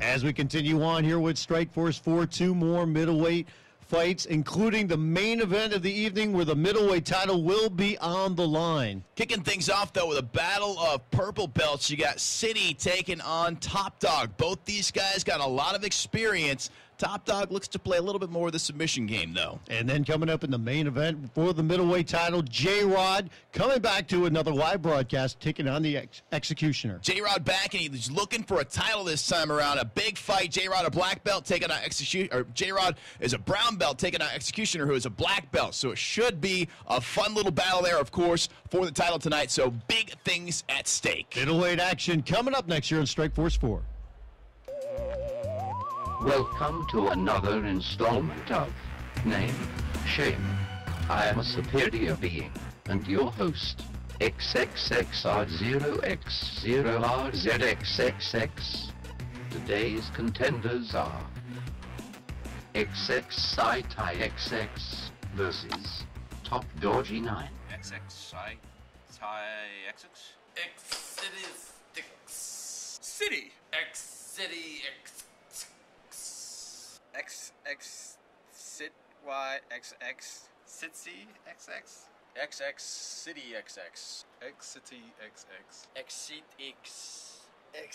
As we continue on here with Strikeforce 4, 2 more middleweight fights, including the main event of the evening where the middleweight title will be on the line. Kicking things off, though, with a battle of purple belts. You got City taking on Top Dog. Both these guys got a lot of experience. Top Dog looks to play a little bit more of the submission game, though. And then coming up in the main event for the middleweight title, Jrod coming back to another live broadcast, taking on the Executioner. Jrod back, and he's looking for a title this time around. A big fight. Jrod, a black belt, taking on Jrod is a brown belt, taking on Executioner, who is a black belt. So it should be a fun little battle there, of course, for the title tonight. So big things at stake. Middleweight action coming up next year on Strikeforce 4. Welcome to another installment of Name, Shame. I am a superior being, and your host, xXSiTyXx. Today's contenders are xXSiTyXx versus Top Doggy 9. xXSiTyXx? xXSiTyXx. City. xXSiTyXx. xXSiTYXX. xXSiTyXx. xXSiTyXx. xXSiTyXx. xXSiTyXx. xXSiTyXx. xXSiTyXx.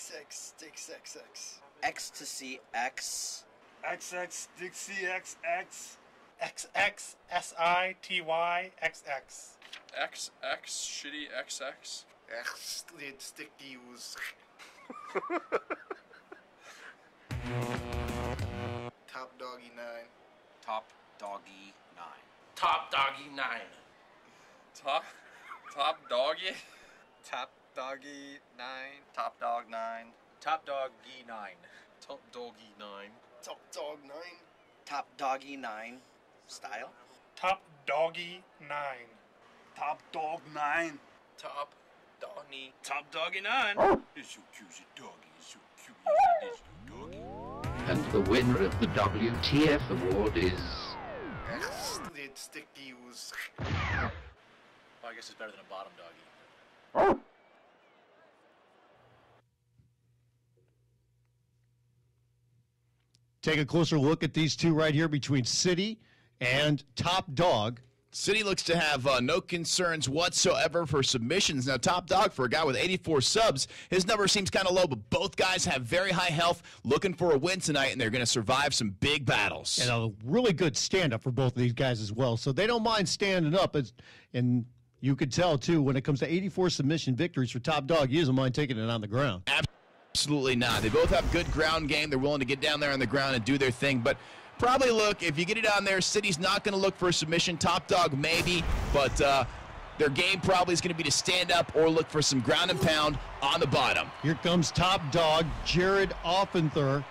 xXSiTyXx. xXSiTyXx. xXSiTyXx. xXSiTyXx. Top Doggy 9. Top Doggy 9. Top Doggy 9. Top Doggy? Top Doggy 9. Top Dog 9. Top Doggy 9. Top Doggy 9. Top Dog 9. Top Doggy 9 style. Top Doggy 9. Top Dog 9. Top Doggy. Top Doggy 9. It's so cute, doggy. It's so cute. It's doggy. And the winner of the WTF award is... xXSiTyXx. Oh, I guess it's better than a bottom doggy. Take a closer look at these two right here between City and Top Dog. City looks to have no concerns whatsoever for submissions. Now, Top Dog, for a guy with 84 subs, his number seems kind of low, but both guys have very high health, looking for a win tonight, and they're going to survive some big battles. And a really good stand-up for both of these guys as well. So they don't mind standing up. And you could tell, too, when it comes to 84 submission victories for Top Dog, he doesn't mind taking it on the ground. Absolutely not. They both have good ground game. They're willing to get down there on the ground and do their thing, but probably look, if you get it on there, City's not going to look for a submission. Top Dog maybe, but their game probably is going to be to stand up or look for some ground and pound on the bottom. Here comes Top Dog, Jrod Offenther,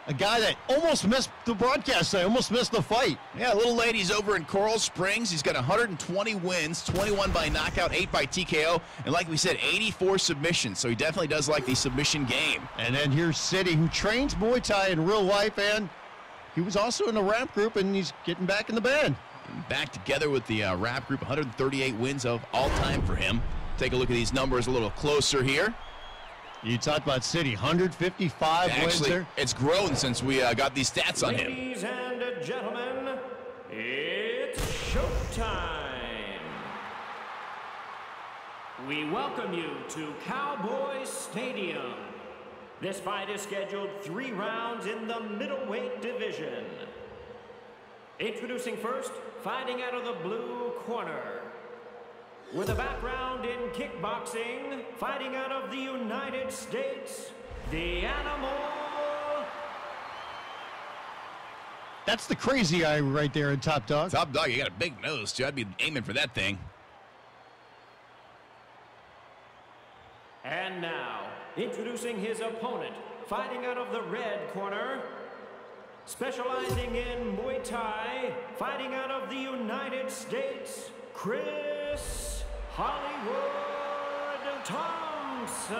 a guy that almost missed the broadcast. I almost missed the fight. Yeah, a little late. He's over in Coral Springs. He's got 120 wins, 21 by knockout, 8 by TKO, and like we said, 84 submissions. So he definitely does like the submission game. And then here's City, who trains Muay Thai in real life, and he was also in the rap group, and he's getting back in the band. And back together with the rap group, 138 wins of all time for him. Take a look at these numbers a little closer here. You talked about City, 155 wins there. It's grown since we got these stats on him. Ladies and gentlemen, it's showtime. We welcome you to Cowboy Stadium. This fight is scheduled 3 rounds in the middleweight division. Introducing first, fighting out of the blue corner. With a background in kickboxing, fighting out of the United States, the Animal. That's the crazy eye right there in Top Dog. Top Dog, you got a big nose, too. I'd be aiming for that thing. And now, introducing his opponent, fighting out of the red corner, specializing in Muay Thai, fighting out of the United States, Chris Hollywood Thompson.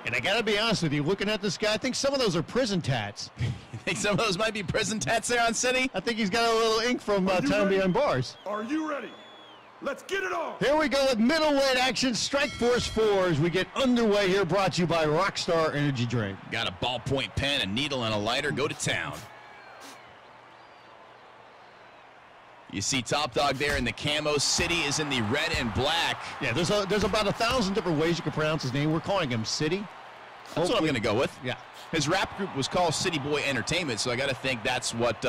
And I got to be honest with you, looking at this guy, I think some of those are prison tats. You think some of those might be prison tats there on City? I think he's got a little ink from Time Behind Bars. Are you ready? Let's get it on! Here we go with middleweight action. Strikeforce 4 as we get underway here, brought to you by Rockstar Energy Drink. Got a ballpoint pen, a needle, and a lighter. Go to town. You see Top Dog there in the camo. City is in the red and black. Yeah, there's about 1,000 different ways you can pronounce his name. We're calling him City. That's what I'm going to go with. Yeah. His rap group was called City Boy Entertainment, so I got to think that's what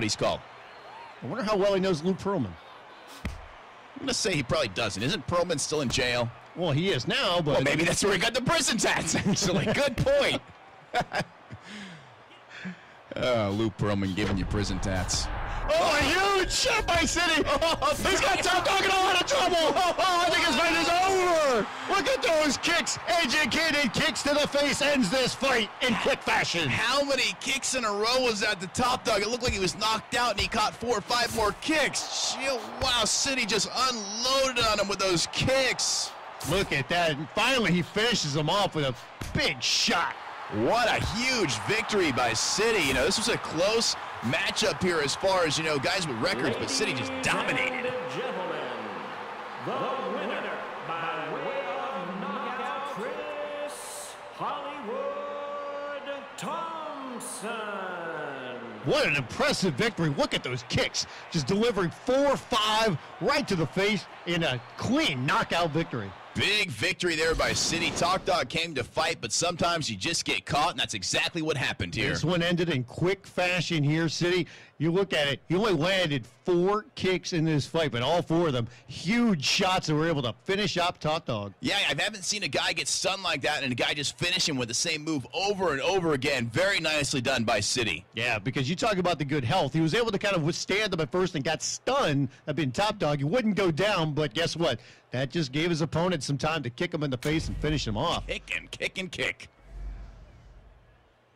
he's called. I wonder how well he knows Lou Pearlman. I'm going to say he probably doesn't. Isn't Pearlman still in jail? Well, he is now, but... Well, maybe that's where he got the prison tats, actually. Good point. Lou Pearlman giving you prison tats. Oh, a huge shot by City. He's got Top Dog in a lot of trouble. I think his fight is over. Look at those kicks. Educated kicks to the face ends this fight in quick fashion. How many kicks in a row was that to Top Dog? It looked like he was knocked out, and he caught 4 or 5 more kicks. Wow, City just unloaded on him with those kicks. Look at that. And finally, he finishes him off with a big shot. What a huge victory by City. You know, this was a close matchup here as far as, guys with records, but City just dominated. Ladies and gentlemen, the winner by way of knockout, Chris Hollywood Thompson. What an impressive victory. Look at those kicks. Just delivering 4-5 right to the face in a clean knockout victory. Big victory there by City. Top Dog came to fight, but sometimes you just get caught, and that's exactly what happened here. This one ended in quick fashion here, City. You look at it, he only landed 4 kicks in this fight, but all 4 of them huge shots that were able to finish up Top Dog. Yeah, I haven't seen a guy get stunned like that and a guy just finish him with the same move over and over again. Very nicely done by City. Yeah, because you talk about the good health. He was able to kind of withstand them at first and got stunned. That being Top Dog, he wouldn't go down, but guess what? That just gave his opponent some time to kick him in the face and finish him off. Kick and kick and kick.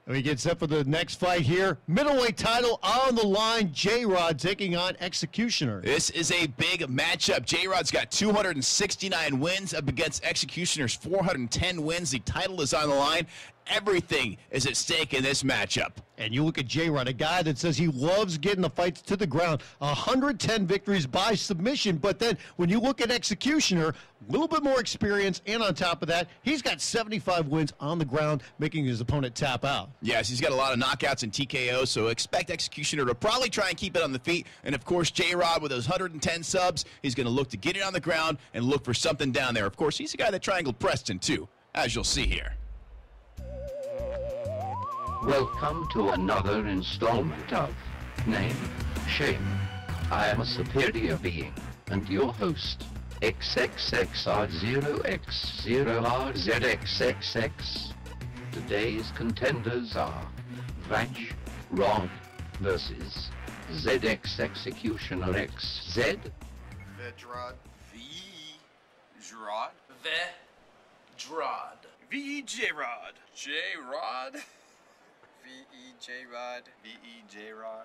We get set for the next fight here. Middleweight title on the line. Jrod taking on Executioner. This is a big matchup. Jrod's got 269 wins up against Executioner's 410 wins. The title is on the line. Everything is at stake in this matchup. And you look at Jrod, a guy that says he loves getting the fights to the ground. 110 victories by submission. But then when you look at Executioner, a little bit more experience. And on top of that, he's got 75 wins on the ground, making his opponent tap out. Yes, he's got a lot of knockouts and TKOs, so expect Executioner to probably try and keep it on the feet. And, of course, Jrod with those 110 subs, he's going to look to get it on the ground and look for something down there. Of course, he's a guy that triangled Preston, too, as you'll see here. Welcome to another installment of Name, Shame. I am a superior being, and your host, xXSiTyXx. Today's contenders are Vanch Rod versus zXExecutionerXz. Jrod. Jrod. Jrod. Jrod. Jrod. Jrod. Jrod. Jrod. Jrod. Jrod. Jrod.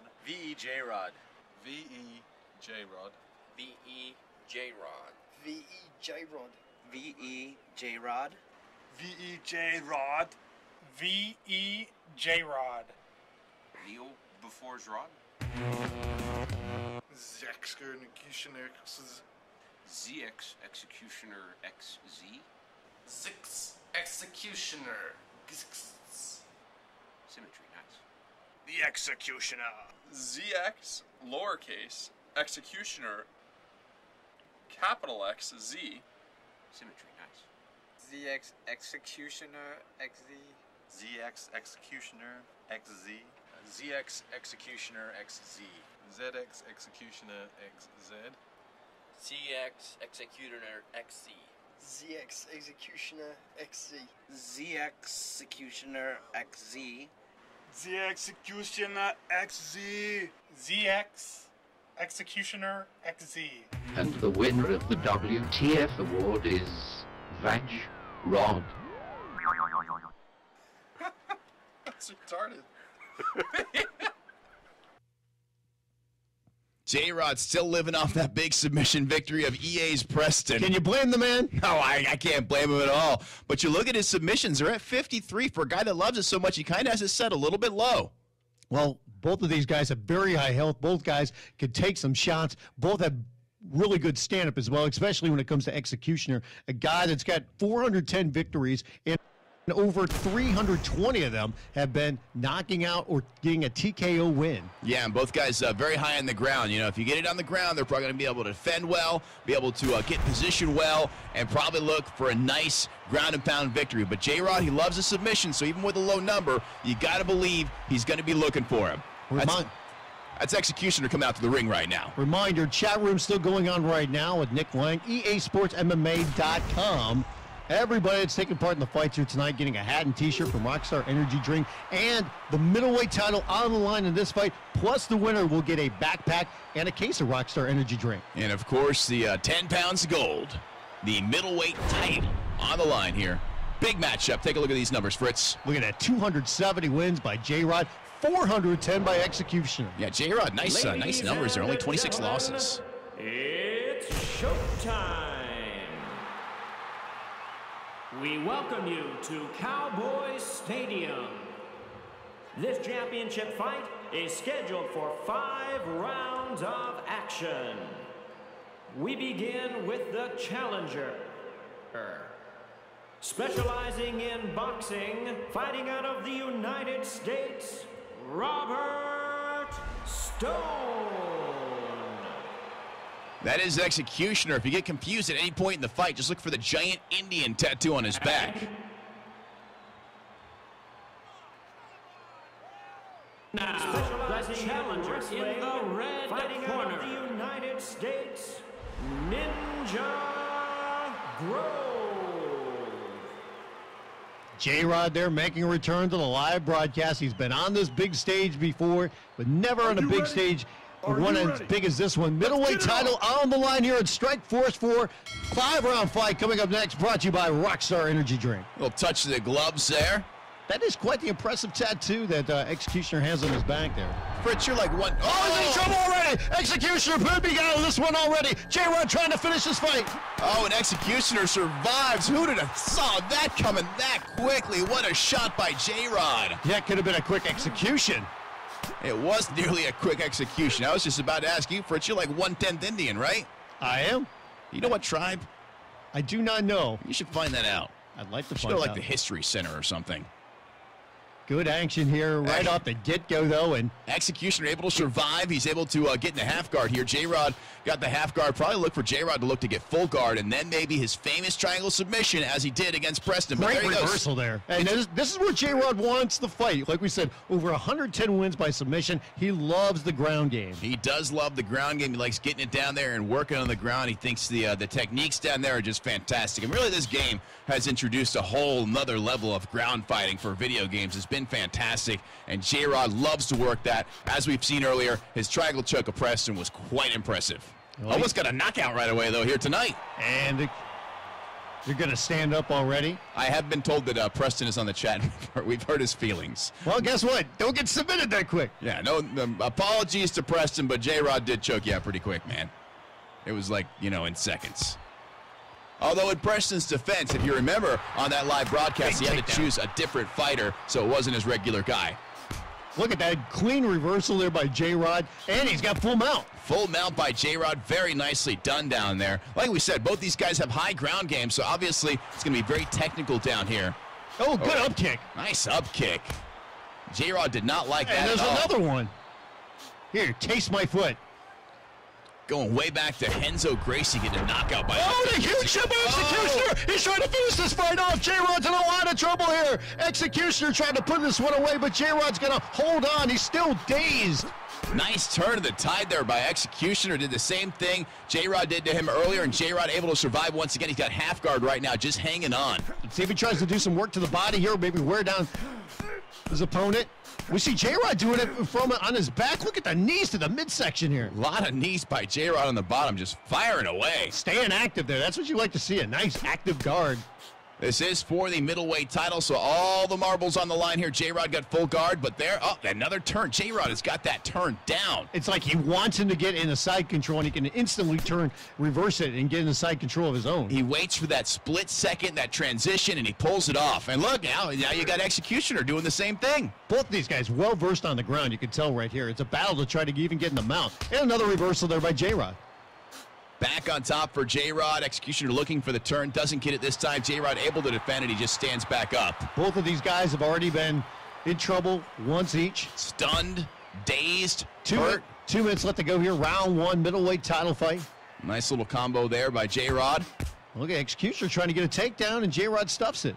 Jrod. Neil before Jrod. zXExecutionerXz. zXExecutionerXz. zXExecutionerXz. Symmetry, nice. The Executioner. ZX, lowercase, executioner, capital X, Z. Symmetry, nice. zXExecutionerXz. zXExecutionerXz. zXExecutionerXz. zXExecutionerXz. zXExecutionerXz. zXExecutionerXz. zXExecutionerXz. zXExecutionerXz. zXExecutionerXz. And the winner of the WTF award is Vanch Rod. That's retarded. Jrod's still living off that big submission victory of EA's Preston. Can you blame the man? No, I can't blame him at all. But you look at his submissions, they're at 53. For a guy that loves it so much, he kind of has it set a little bit low. Well, both of these guys have very high health. Both guys could take some shots. Both have really good stand-up as well, especially when it comes to Executioner, a guy that's got 410 victories, and over 320 of them have been knocking out or getting a TKO win. Yeah, and both guys very high on the ground. You know, if you get it on the ground, they're probably going to be able to defend well, be able to get position well, and probably look for a nice ground and pound victory. But Jrod, he loves a submission, so even with a low number, you got to believe he's going to be looking for him. That's Executioner coming out to the ring right now. Reminder, chat room still going on right now with Nick Lang, EASportsMMA.com. Everybody that's taking part in the fights here tonight getting a hat and t-shirt from Rockstar Energy Drink, and the middleweight title on the line in this fight, plus the winner will get a backpack and a case of Rockstar Energy Drink. And of course, the 10 pounds of gold, the middleweight title on the line here. Big matchup. Take a look at these numbers, Fritz. Look at that, 270 wins by Jrod, 410 by Executioner. Yeah, Jrod, nice numbers there, only 26 losses. It's showtime. We welcome you to Cowboy Stadium. This championship fight is scheduled for 5 rounds of action. We begin with the challenger. Specializing in boxing, fighting out of the United States, Robert Stone. That is Executioner. If you get confused at any point in the fight, just look for the giant Indian tattoo on his back. Now, the challenger in the red corner, out of the United States, Ninja Grove. Jrod there making a return to the live broadcast. He's been on this big stage before, but never on a big stage. One as big as this one. Middleweight title on the line here at Strikeforce for 5-round fight coming up next, brought to you by Rockstar Energy Drink. A little touch of the gloves there. That is quite the impressive tattoo that Executioner has on his back there. Fritz, you're like one. Oh, he's in trouble already! Executioner pooping out of this one already. Jrod trying to finish this fight. Oh, and Executioner survives. Who did have saw that coming that quickly? What a shot by Jrod. That could have been a quick execution. It was nearly a quick execution. I was just about to ask you, Fritz, you're like 1/10 Indian, right? I am. You know what tribe? I do not know. You should find that out. I'd like to You find should go out. like the History Center or something. Good action here right off the get-go, though. And Executioner able to survive. He's able to get in the half guard here. Jrod got the half guard. Probably look for Jrod to look to get full guard, and then maybe his famous triangle submission as he did against Preston. But great there he goes. reversal there. And this is where Jrod wants the fight. Like we said, over 110 wins by submission. He loves the ground game. He does love the ground game. He likes getting it down there and working on the ground. He thinks the techniques down there are just fantastic. And really, this game has introduced a whole nother level of ground fighting for video games. It's been fantastic, and Jrod loves to work that. As we've seen earlier, his triangle choke of Preston was quite impressive. Almost got a knockout right away, though, here tonight. And you're going to stand up already? I have been told that Preston is on the chat. We've heard his feelings. Well, guess what? Don't get submitted that quick. Yeah, no apologies to Preston, but Jrod did choke you out pretty quick, man. It was like, in seconds. Although in Preston's defense, if you remember on that live broadcast, he had to choose a different fighter, so it wasn't his regular guy. Look at that clean reversal there by Jrod, and he's got full mount. Full mount by Jrod, very nicely done down there. Like we said, both these guys have high ground game, so obviously it's going to be very technical down here. Oh, good up kick. Nice up kick. Jrod did not like that And there's at all. another one. Here, taste my foot. Going way back to Henzo Gracie getting a knockout by the huge shot by Executioner! He's trying to finish this fight off. Jrod's in a lot of trouble here. Executioner trying to put this one away, but Jrod's going to hold on. He's still dazed. Nice turn of the tide there by Executioner. Did the same thing Jrod did to him earlier, and Jrod able to survive once again. He's got half guard right now, just hanging on. Let's see if he tries to do some work to the body here, maybe wear down his opponent. We see Jrod doing it from on his back. Look at the knees to the midsection here. A lot of knees by Jrod on the bottom, just firing away. Staying active there. That's what you like to see, a nice active guard. This is for the middleweight title, so all the marbles on the line here. Jrod got full guard, but there, another turn. Jrod has got that turn down. It's like he wants him to get in the side control, and he can instantly turn, reverse it, and get in the side control of his own. He waits for that split second, that transition, and he pulls it off. And look, now you got Executioner doing the same thing. Both these guys well-versed on the ground, you can tell right here. It's a battle to try to even get in the mount. And another reversal there by Jrod. Back on top for Jrod. Executioner looking for the turn. Doesn't get it this time. Jrod able to defend it. He just stands back up. Both of these guys have already been in trouble once each. Stunned, dazed, 2 hurt. 2 minutes left to go here. Round 1, middleweight title fight. Nice little combo there by Jrod. Look at Executioner trying to get a takedown, and Jrod stuffs it.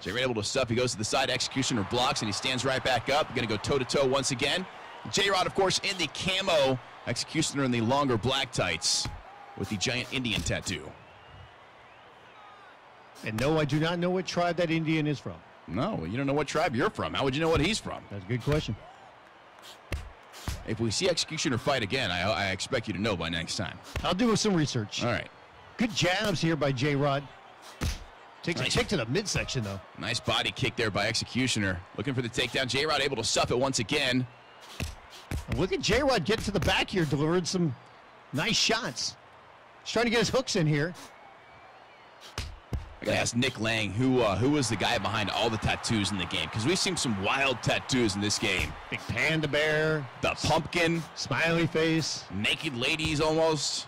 Jrod able to stuff. He goes to the side. Executioner blocks, and he stands right back up. Going to go toe-to-toe once again. Jrod, of course, in the camo. Executioner in the longer black tights with the giant Indian tattoo. And no, I do not know what tribe that Indian is from. No, you don't know what tribe you're from. How would you know what he's from? That's a good question. If we see Executioner fight again, I expect you to know by next time. I'll do some research. All right. Good jabs here by Jrod. Takes Nice. a kick to the midsection, though. Nice body kick there by Executioner. Looking for the takedown. Jrod able to stuff it once again. And look at Jrod get to the back here, delivered some nice shots. He's trying to get his hooks in here. I gotta ask Nick Lang who was the guy behind all the tattoos in the game, because we've seen some wild tattoos in this game. Big panda bear, The pumpkin, smiley face. naked ladies almost.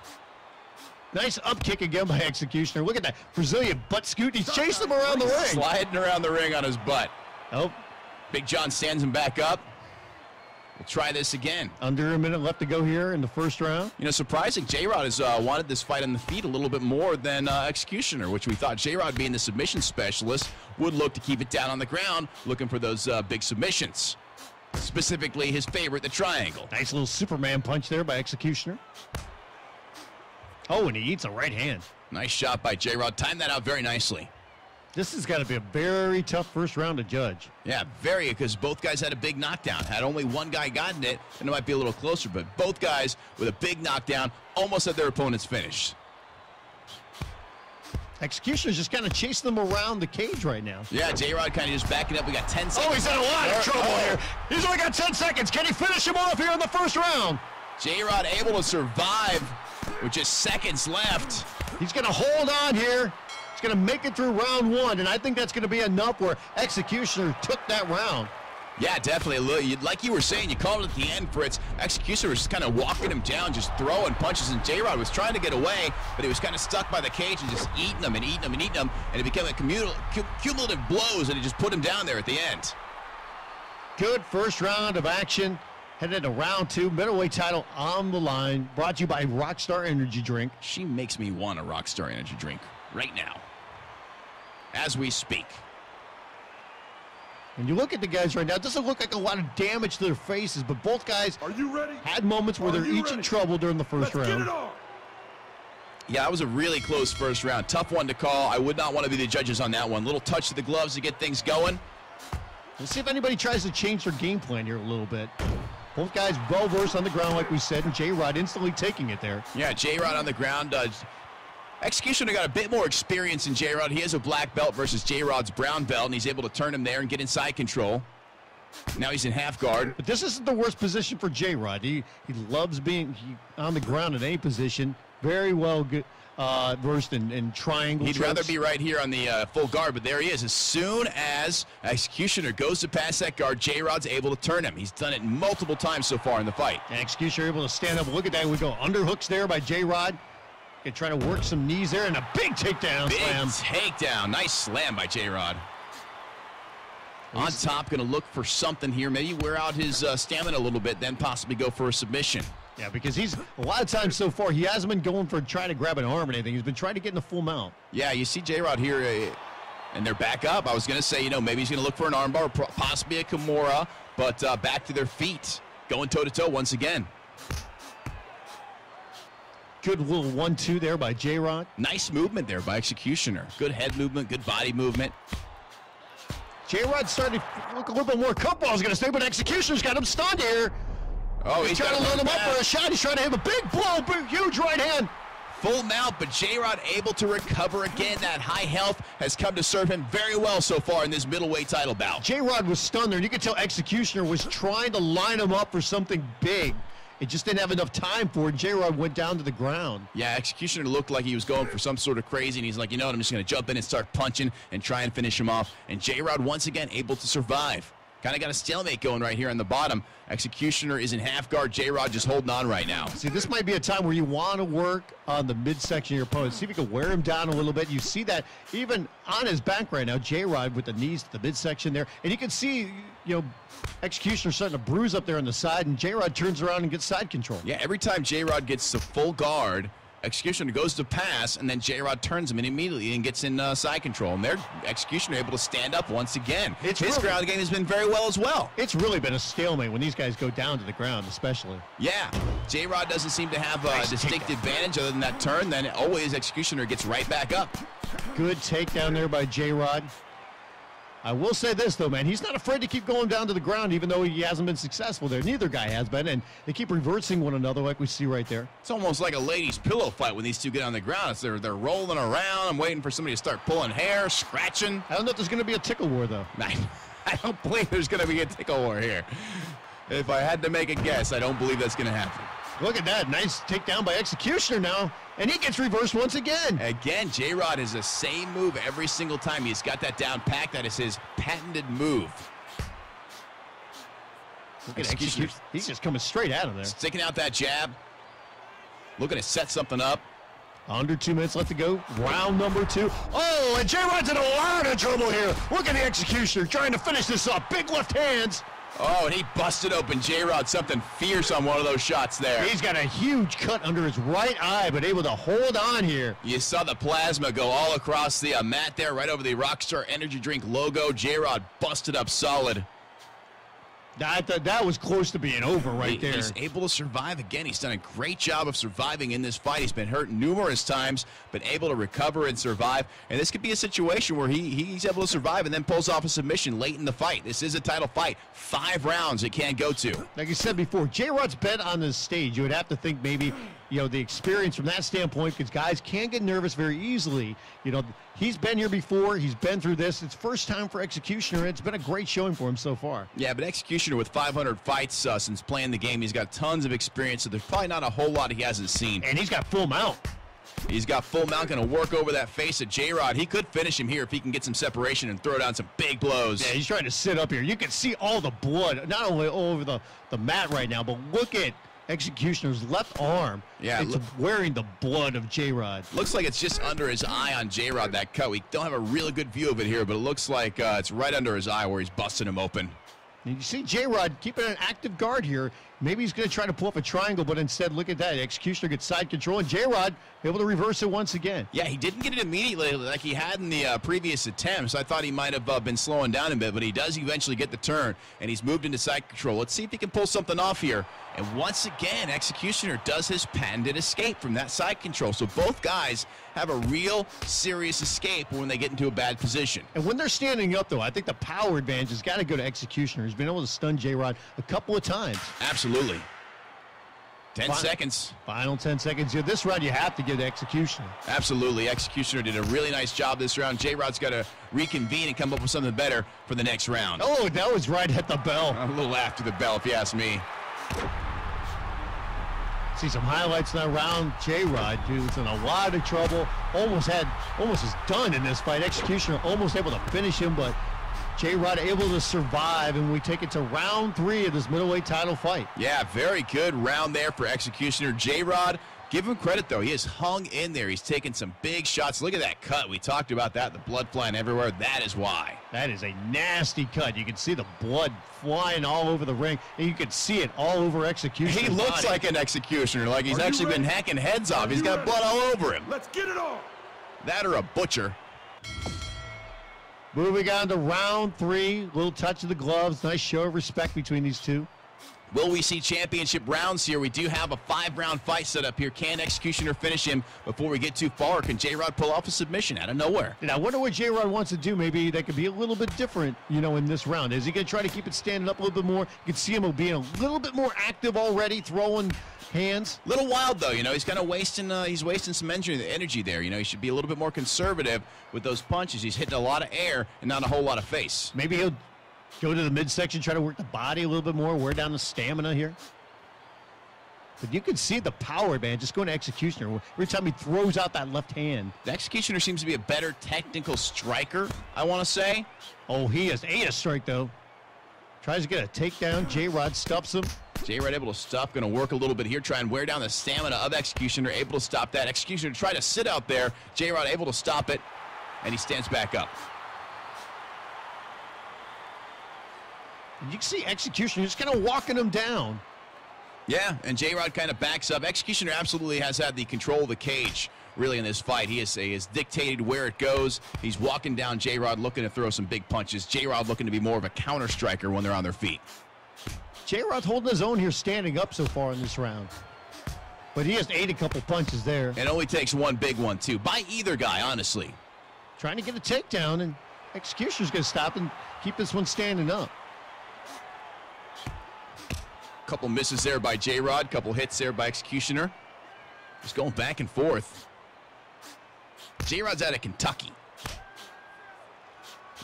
Nice up kick again by Executioner. Look at that Brazilian butt scoot. He's chasing him around the ring. Sliding around the ring on his butt. Oh, Big John stands him back up. We'll try this again. under a minute left to go here in the first round. You know, surprising, Jrod has wanted this fight on the feet a little bit more than Executioner, which we thought Jrod, being the submission specialist, would look to keep it down on the ground, looking for those big submissions. Specifically, his favorite, the triangle. Nice little Superman punch there by Executioner. Oh, and he eats a right hand. Nice shot by Jrod. Timed that out very nicely. This has got to be a very tough first round to judge. Yeah, very, because both guys had a big knockdown. Had only one guy gotten it, then it might be a little closer, but both guys with a big knockdown almost had their opponents finished. Executioner's just kind of chasing them around the cage right now. Yeah, Jrod kind of just backing up. We got 10 seconds. Oh, he's in a lot of trouble here. He's only got 10 seconds. Can he finish him off here in the first round? Jrod able to survive with just seconds left. He's going to hold on here. He's going to make it through round 1, and I think that's going to be enough where Executioner took that round. Yeah, definitely. Like you were saying, you called it at the end, Fritz. Executioner was just kind of walking him down, just throwing punches, and Jrod was trying to get away, but he was kind of stuck by the cage and just eating them and eating them and eating them, and it became a cumulative blows, and he just put him down there at the end. Good first round of action. Headed to round 2, middleweight title on the line. Brought to you by Rockstar Energy Drink. She makes me want a Rockstar Energy drink right now, as we speak. When you look at the guys right now, it doesn't look like a lot of damage to their faces, but both guys had moments where they're each in trouble during the first round. Yeah, that was a really close first round. Tough one to call. I would not want to be the judges on that one. Little touch to the gloves to get things going. Let's see if anybody tries to change their game plan here a little bit. Both guys well-versed on the ground, like we said, and Jrod instantly taking it there. Yeah, Jrod on the ground. Executioner got a bit more experience in Jrod. He has a black belt versus Jrod's brown belt, and he's able to turn him there and get inside control. Now he's in half guard. But this isn't the worst position for Jrod. He loves being on the ground in any position. Very well versed in triangle. He'd rather be right here on the full guard, but there he is. As soon as Executioner goes to pass that guard, Jrod's able to turn him. He's done it multiple times so far in the fight. And Executioner able to stand up. Look at that. We go underhooks there by Jrod. And trying to work some knees there, and a big takedown slam. Big takedown. Nice slam by Jrod. On top, going to look for something here. Maybe wear out his stamina a little bit, then possibly go for a submission. Yeah, because he's, a lot of times so far, he hasn't been going for trying to grab an arm or anything. He's been trying to get in the full mount. Yeah, you see Jrod here, and they're back up. I was going to say, you know, maybe he's going to look for an armbar, possibly a Kimura, but back to their feet. Going toe-to-toe once again. Good little 1-2 there by Jrod. Nice movement there by Executioner. Good head movement, good body movement. Jrod started to look a little bit more comfortable, I was going to say, but Executioner's got him stunned here. Oh, He's trying to load him up for a shot. He's trying to hit a big blow, big, huge right hand. Full mount, but Jrod able to recover again. That high health has come to serve him very well so far in this middleweight title bout. Jrod was stunned there, and you could tell Executioner was trying to line him up for something big. It just didn't have enough time for it. Jrod went down to the ground. Yeah, Executioner looked like he was going for some sort of crazy, and he's like, you know what, I'm just going to jump in and start punching and try and finish him off. And Jrod once again able to survive. Kind of got a stalemate going right here on the bottom. Executioner is in half guard. Jrod just holding on right now. See, this might be a time where you want to work on the midsection of your opponent. See if you can wear him down a little bit. You see that even on his back right now, Jrod with the knees to the midsection there. And you can see, Executioner starting to bruise up there on the side, and Jrod turns around and gets side control. Yeah, every time Jrod gets to full guard, Executioner goes to pass, and then Jrod turns him in immediately and gets in side control. And their Executioner able to stand up once again. His ground game has been very well as well. It's really been a stalemate when these guys go down to the ground, especially. Yeah, Jrod doesn't seem to have a distinct advantage other than that turn. Then always Executioner gets right back up. Good takedown there by Jrod. I will say this, though, man. He's not afraid to keep going down to the ground, even though he hasn't been successful there. Neither guy has been, and they keep reversing one another like we see right there. It's almost like a ladies' pillow fight when these two get on the ground. It's they're rolling around. I'm waiting for somebody to start pulling hair, scratching. I don't know if there's going to be a tickle war, though. I don't believe there's going to be a tickle war here. If I had to make a guess, I don't believe that's going to happen. Look at that. Nice takedown by Executioner now. And he gets reversed once again. Again, Jrod is the same move every single time. He's got that down pack. That is his patented move. Look at Executioner. He's just coming straight at him there. Sticking out that jab. Looking to set something up. Under 2 minutes left to go. Round number 2. Oh, and Jrod's in a lot of trouble here. Look at the Executioner trying to finish this up. Big left hands. Oh, and he busted open Jrod something fierce on one of those shots there. He's got a huge cut under his right eye, but able to hold on here. You saw the plasma go all across the mat there, right over the Rockstar Energy Drink logo. Jrod busted up solid. That was close to being over right there. He's able to survive again. He's done a great job of surviving in this fight. He's been hurt numerous times, but able to recover and survive. And this could be a situation where he's able to survive and then pulls off a submission late in the fight. This is a title fight. 5 rounds it can't go to. Like you said before, Jrod's been on this stage. You would have to think maybe, the experience from that standpoint, because guys can get nervous very easily. He's been here before. He's been through this. It's first time for Executioner. It's been a great showing for him so far. Yeah, but Executioner with 500 fights since playing the game. He's got tons of experience, so there's probably not a whole lot he hasn't seen. And he's got full mount. He's got full mount, going to work over that face of Jrod. He could finish him here if he can get some separation and throw down some big blows. Yeah, he's trying to sit up here. You can see all the blood, not only all over the mat right now, but look at Executioner's left arm. Yeah, it's wearing the blood of Jrod. Looks like it's just under his eye on Jrod, that cut. We don't have a really good view of it here, but it looks like it's right under his eye where he's busting him open. And you see Jrod keeping an active guard here. Maybe he's going to try to pull up a triangle, but instead, look at that. Executioner gets side control, and Jrod able to reverse it once again. Yeah, he didn't get it immediately like he had in the previous attempts. I thought he might have been slowing down a bit, but he does eventually get the turn, and he's moved into side control. Let's see if he can pull something off here. And once again, Executioner does his patented escape from that side control. So both guys have a real serious escape when they get into a bad position. And when they're standing up, though, I think the power advantage has got to go to Executioner. He's been able to stun Jrod a couple of times. Absolutely. 10 seconds. Final 10 seconds here. This round you have to give to Executioner. Absolutely. Executioner did a really nice job this round. Jrod's got to reconvene and come up with something better for the next round. Oh, that was right at the bell. A little after the bell, if you ask me. See some highlights now around Jrod, who's in a lot of trouble. Almost is done in this fight. Executioner almost able to finish him, but Jrod able to survive, and we take it to round 3 of this middleweight title fight. Yeah, very good round there for Executioner. Jrod, give him credit, though. He has hung in there. He's taken some big shots. Look at that cut. We talked about that, the blood flying everywhere. That is why. That is a nasty cut. You can see the blood flying all over the ring, and you can see it all over Executioner. He looks like an Executioner, like he's actually been hacking heads off. He's got blood all over him. Let's get it on. That or a butcher. Moving on to round 3, little touch of the gloves. Nice show of respect between these two. Will we see championship rounds here? We do have a 5-round fight set up here. Can Executioner finish him before we get too far? Can Jrod pull off a submission out of nowhere? And I wonder what Jrod wants to do. Maybe that could be a little bit different, in this round. Is he going to try to keep it standing up a little bit more? You can see him being a little bit more active already, throwing hands. Little wild, though. He's kind of wasting some energy there. He should be a little bit more conservative with those punches. He's hitting a lot of air and not a whole lot of face. Maybe he'll go to the midsection, try to work the body a little bit more, wear down the stamina here. But you can see the power, man, just going to Executioner. Every time he throws out that left hand. The Executioner seems to be a better technical striker, I want to say. Oh, he has ate a strike, though. Tries to get a takedown. Jrod stops him. Jrod able to stop, going to work a little bit here, try and wear down the stamina of Executioner, able to stop that. Executioner try to sit out there. Jrod able to stop it, and he stands back up. You can see Executioner just kind of walking him down. Yeah, and Jrod kind of backs up. Executioner absolutely has had the control of the cage, really, in this fight. He has dictated where it goes. He's walking down Jrod, looking to throw some big punches. Jrod looking to be more of a counter striker when they're on their feet. Jrod holding his own here, standing up so far in this round. But he has ate a couple punches there. It only takes one big one, too, by either guy, honestly. Trying to get a takedown, and Executioner's going to stop and keep this one standing up. Couple misses there by Jrod, couple hits there by Executioner. Just going back and forth. Jrod's out of Kentucky.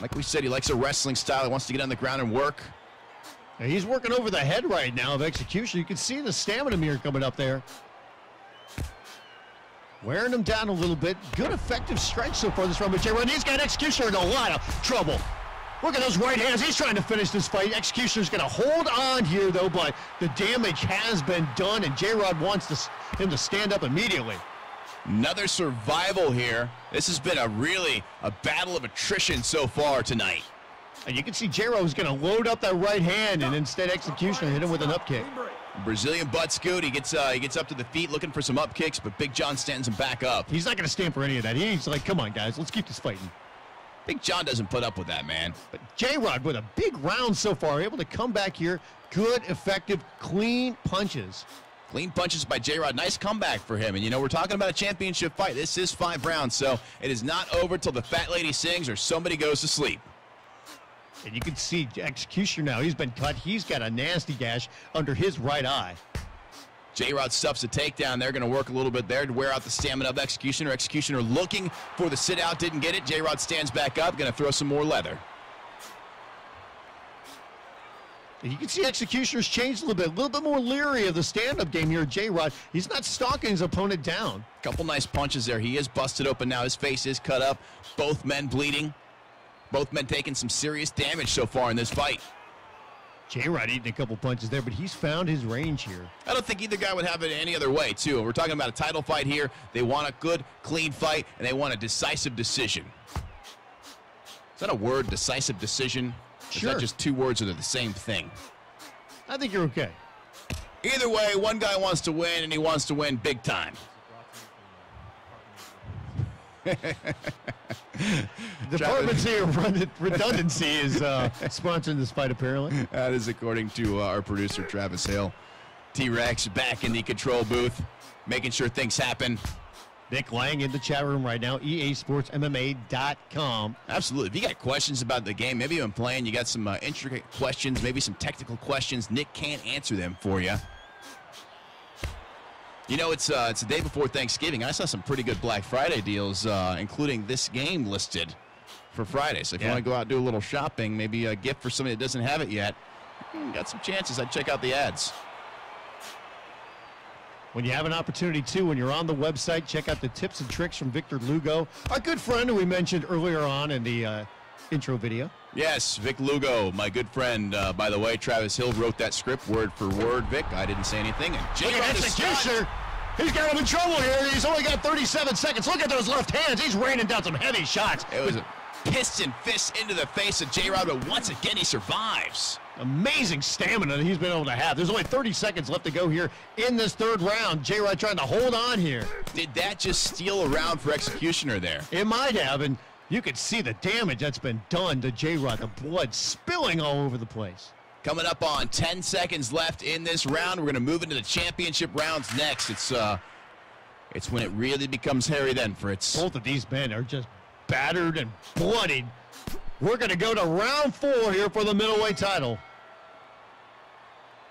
Like we said, he likes a wrestling style. He wants to get on the ground and work. And he's working over the head right now of Executioner. You can see the stamina mirror coming up there. Wearing him down a little bit. Good effective strikes so far this round with Jrod. He's got Executioner in a lot of trouble. Look at those right hands. He's trying to finish this fight. Executioner's going to hold on here, though, but the damage has been done, and Jrod wants him to stand up immediately. Another survival here. This has been a battle of attrition so far tonight. And you can see Jrod was going to load up that right hand, and instead Executioner hit him with an up kick. Brazilian butt scoot. He gets up to the feet looking for some up kicks, but Big John stands him back up. He's not going to stand for any of that. He's like, come on, guys, let's keep this fighting. Big John doesn't put up with that, man. But Jrod with a big round so far, able to come back here. Good, effective, clean punches. Clean punches by Jrod. Nice comeback for him. And, you know, we're talking about a championship fight. This is 5 rounds, so it is not over till the fat lady sings or somebody goes to sleep. And you can see Executioner now. He's been cut. He's got a nasty gash under his right eye. Jrod stuffs a takedown. They're going to work a little bit there to wear out the stamina of Executioner. Executioner looking for the sit-out, didn't get it. Jrod stands back up, going to throw some more leather. And you can see Executioner's changed a little bit more leery of the stand-up game here at Jrod. He's not stalking his opponent down. Couple nice punches there. He is busted open now. His face is cut up. Both men bleeding. Both men taking some serious damage so far in this fight. Jrod eating a couple punches there, but he's found his range here. I don't think either guy would have it any other way, too. We're talking about a title fight here. They want a good, clean fight, and they want a decisive decision. Is that a word, decisive decision? Sure. Is that just 2 words or they're the same thing? I think you're okay. Either way, one guy wants to win, and he wants to win big time. Department's here, Redundancy is sponsoring this fight, apparently. That is according to our producer, Travis Hale. T-Rex back in the control booth, making sure things happen. Nick Lang in the chat room right now, EASportsMMA.com. Absolutely. If you got questions about the game, maybe you've been playing, you got some intricate questions, maybe some technical questions, Nick can't answer them for you. You know, it's the day before Thanksgiving. I saw some pretty good Black Friday deals, including this game listed for Friday. So if you want to go out and do a little shopping, maybe a gift for somebody that doesn't have it yet, got some chances. I'd check out the ads. When you have an opportunity, too, when you're on the website, check out the tips and tricks from Victor Lugo, our good friend who we mentioned earlier on in the intro video. Yes, Vic Lugo, my good friend. By the way, Travis Hill wrote that script word for word, Vic. I didn't say anything. And Look at Executioner. He's got him in trouble here. He's only got 37 seconds. Look at those left hands. He's raining down some heavy shots. It was a piston fist into the face of Jrod, but once again, he survives. Amazing stamina that he's been able to have. There's only 30 seconds left to go here in this 3rd round. Jrod trying to hold on here. Did that just steal a round for Executioner there? It might have, and you could see the damage that's been done to Jrod. The blood spilling all over the place. Coming up on 10 seconds left in this round. We're going to move into the championship rounds next. It's when it really becomes hairy then, Fritz. Both of these men are just battered and bloodied. We're going to go to round 4 here for the middleweight title.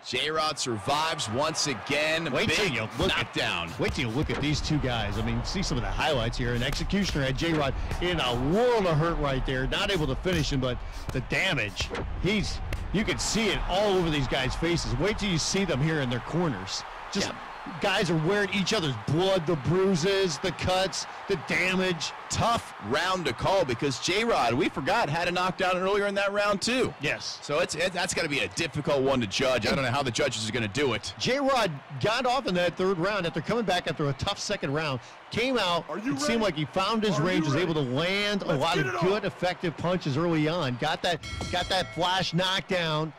Jrod survives once again. Wait till you look knockdown. Wait till you look at these two guys. I mean, see some of the highlights here. And Executioner had Jrod in a world of hurt right there. Not able to finish him, but the damage. You can see it all over these guys' faces. Wait till you see them here in their corners. Just Guys are wearing each other's blood, the bruises, the cuts, the damage. Tough round to call because Jrod, we forgot, had a knockdown earlier in that round too. Yes. So that's got to be a difficult one to judge. I don't know how the judges are going to do it. Jrod got off in that third round after coming back after a tough second round. Came out, it seemed like he found his range, was able to land a lot of good, effective punches early on. Got that flash knockdown,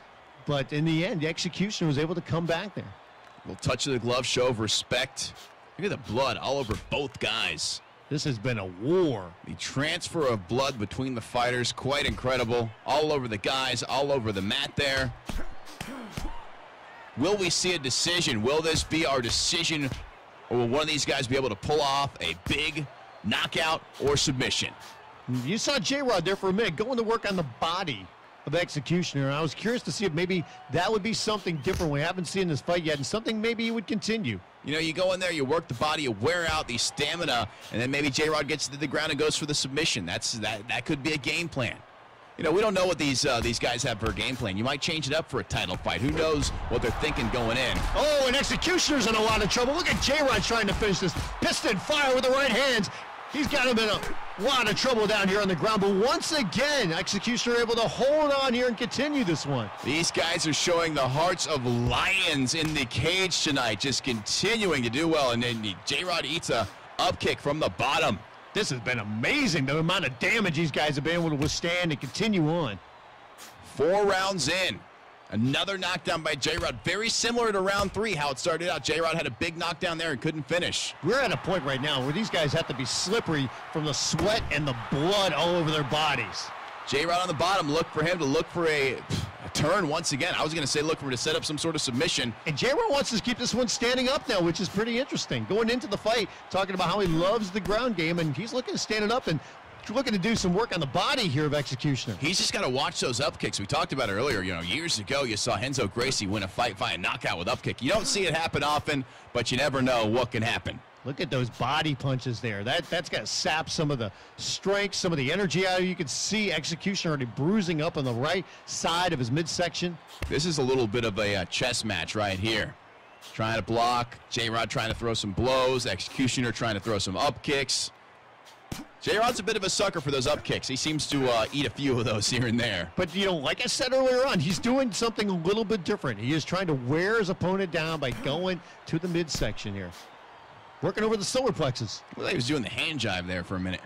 but in the end, the Executioner was able to come back there. A little touch of the glove, show of respect. Look at the blood all over both guys. This has been a war. The transfer of blood between the fighters, quite incredible. All over the guys, all over the mat there. Will we see a decision? Will this be our decision? Or will one of these guys be able to pull off a big knockout or submission? You saw Jrod there for a minute going to work on the body of Executioner, and I was curious to see if maybe that would be something different we haven't seen this fight yet, and something maybe he would continue. You know, you go in there, you work the body, you wear out the stamina, and then maybe Jrod gets to the ground and goes for the submission. That could be a game plan. You know, we don't know what these guys have for a game plan. You might change it up for a title fight. Who knows what they're thinking going in? Oh, and Executioner's in a lot of trouble. Look at Jrod trying to finish this. Piston fire with the right hands. He's got him in a lot of trouble down here on the ground. But once again, Executioner able to hold on here and continue this one. These guys are showing the hearts of lions in the cage tonight, just continuing to do well. And then Jrod eats a up kick from the bottom. This has been amazing, the amount of damage these guys have been able to withstand and continue on. 4 rounds in. Another knockdown by Jrod. Very similar to round 3, how it started out. Jrod had a big knockdown there and couldn't finish. We're at a point right now where these guys have to be slippery from the sweat and the blood all over their bodies. Jrod on the bottom, look for him to look for a turn once again. I was going to say look for him to set up some sort of submission. And Jrod wants to keep this one standing up now, which is pretty interesting. Going into the fight, talking about how he loves the ground game, and he's looking to stand it up and looking to do some work on the body here of Executioner. He's just got to watch those up kicks. We talked about it earlier. You know, years ago, you saw Renzo Gracie win a fight via knockout with up kick. You don't see it happen often, but you never know what can happen. Look at those body punches there. That's got to sap some of the strength, some of the energy out of you. You can see Executioner already bruising up on the right side of his midsection. This is a little bit of a chess match right here. Trying to block, Jrod trying to throw some blows, Executioner trying to throw some up kicks. Jrod's a bit of a sucker for those up kicks. He seems to eat a few of those here and there. But, you know, like I said earlier on, he's doing something a little bit different. He is trying to wear his opponent down by going to the midsection here. Working over the solar plexus. Well, he was doing the hand jive there for a minute.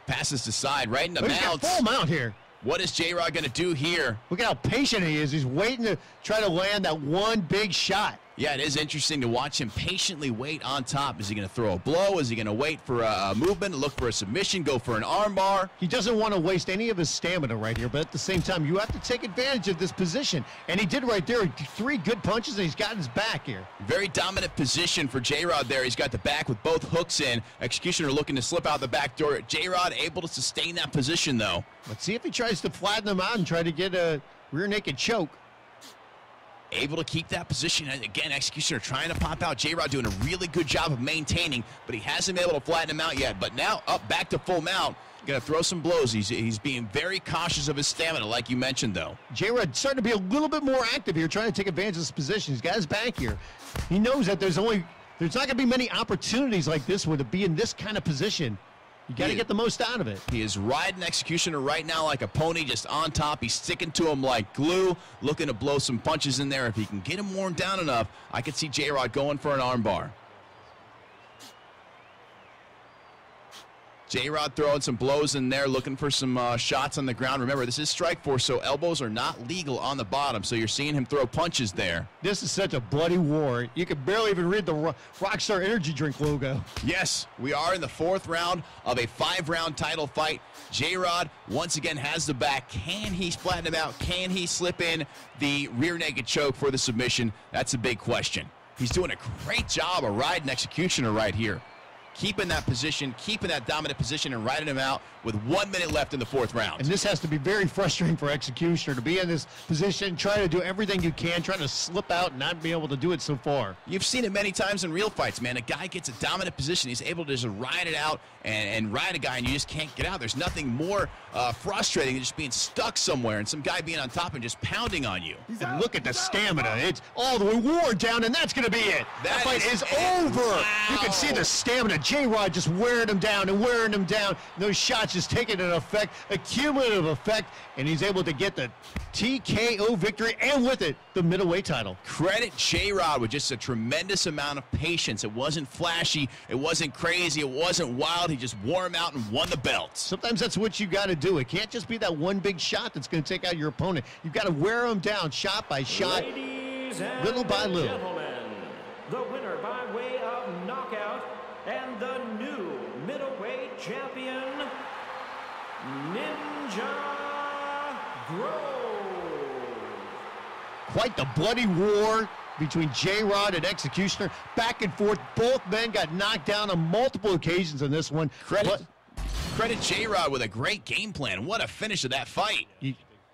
Passes to side, right in the mount. He's got full mount here. What is Jrod going to do here? Look at how patient he is. He's waiting to try to land that one big shot. Yeah, it is interesting to watch him patiently wait on top. Is he going to throw a blow? Is he going to wait for a movement, look for a submission, go for an armbar? He doesn't want to waste any of his stamina right here, but at the same time, you have to take advantage of this position. And he did right there. 3 good punches, and he's got his back here. Very dominant position for Jrod there. He's got the back with both hooks in. Executioner looking to slip out the back door. Jrod able to sustain that position, though. Let's see if he tries to flatten him out and try to get a rear naked choke. Able to keep that position. Again, Executioner trying to pop out. Jrod doing a really good job of maintaining, but he hasn't been able to flatten him out yet. But now up back to full mount. Going to throw some blows. He's being very cautious of his stamina, like you mentioned, though. Jrod starting to be a little bit more active here, trying to take advantage of this position. He's got his back here. He knows that there's not going to be many opportunities like this one to be in this kind of position. You got to get the most out of it. He is riding Executioner right now like a pony, just on top. He's sticking to him like glue, looking to blow some punches in there. If he can get him worn down enough, I could see Jrod going for an armbar. Jrod throwing some blows in there, looking for some shots on the ground. Remember, this is Strikeforce, so elbows are not legal on the bottom, so you're seeing him throw punches there. This is such a bloody war. You can barely even read the Rockstar Energy Drink logo. Yes, we are in the 4th round of a 5-round title fight. Jrod once again has the back. Can he flatten him out? Can he slip in the rear naked choke for the submission? That's a big question. He's doing a great job of riding Executioner right here. keeping that position, keeping that dominant position, and riding him out with 1 minute left in the 4th round. And this has to be very frustrating for Executioner to be in this position, try to do everything you can, trying to slip out and not be able to do it so far. You've seen it many times in real fights, man. A guy gets a dominant position. He's able to just ride it out and ride a guy, and you just can't get out. There's nothing more frustrating than just being stuck somewhere and some guy being on top and just pounding on you. And look at the stamina. It's all the way worn down, and that's going to be it. That fight is over. Wow. You can see the stamina. Jrod just wearing him down and wearing him down. Those shots just taking an effect, a cumulative effect, and he's able to get the TKO victory, and with it, the middleweight title. Credit Jrod with just a tremendous amount of patience. It wasn't flashy. It wasn't crazy. It wasn't wild. He just wore him out and won the belt. Sometimes that's what you got to do. It can't just be that one big shot that's going to take out your opponent. You've got to wear him down shot by shot, little by little. Gentlemen, the winner by way of knockout and the new middleweight champion, Ninja Grove. Quite the bloody war between Jrod and Executioner. Back and forth. Both men got knocked down on multiple occasions in this one. Credit Jrod with a great game plan. What a finish of that fight.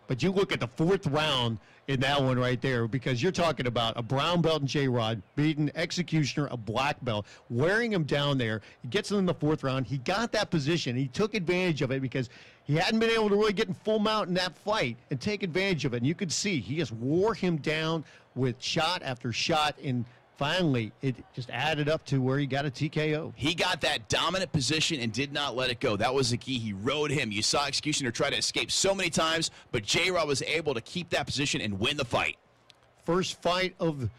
But you look at the 4th round in that one right there, because you're talking about a brown belt in Jrod beating Executioner, a black belt, wearing him down there. He gets him in the 4th round. He got that position. He took advantage of it because he hadn't been able to really get in full mount in that fight and take advantage of it. And you could see he just wore him down with shot after shot, and finally it just added up to where he got a TKO. He got that dominant position and did not let it go. That was the key. He rode him. You saw Executioner try to escape so many times, but Jrod was able to keep that position and win the fight. First fight of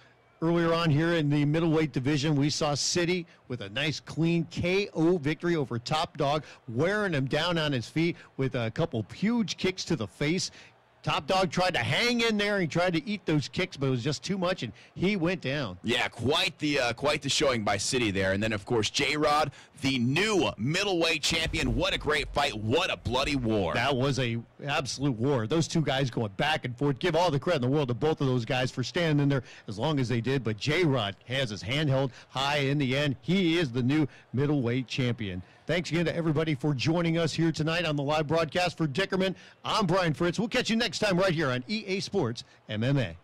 earlier on here in the middleweight division, we saw City with a nice clean KO victory over Top Dog, wearing him down on his feet with a couple huge kicks to the face. Top Dog tried to hang in there. He tried to eat those kicks, but it was just too much, and he went down. Yeah, quite the showing by City there. And then, of course, Jrod, the new middleweight champion. What a great fight. What a bloody war. That was a absolute war. Those two guys going back and forth. Give all the credit in the world to both of those guys for standing in there as long as they did. But Jrod has his hand held high in the end. He is the new middleweight champion. Thanks again to everybody for joining us here tonight on the live broadcast. For Dickerman, I'm Brian Fritz. We'll catch you next time right here on EA Sports MMA.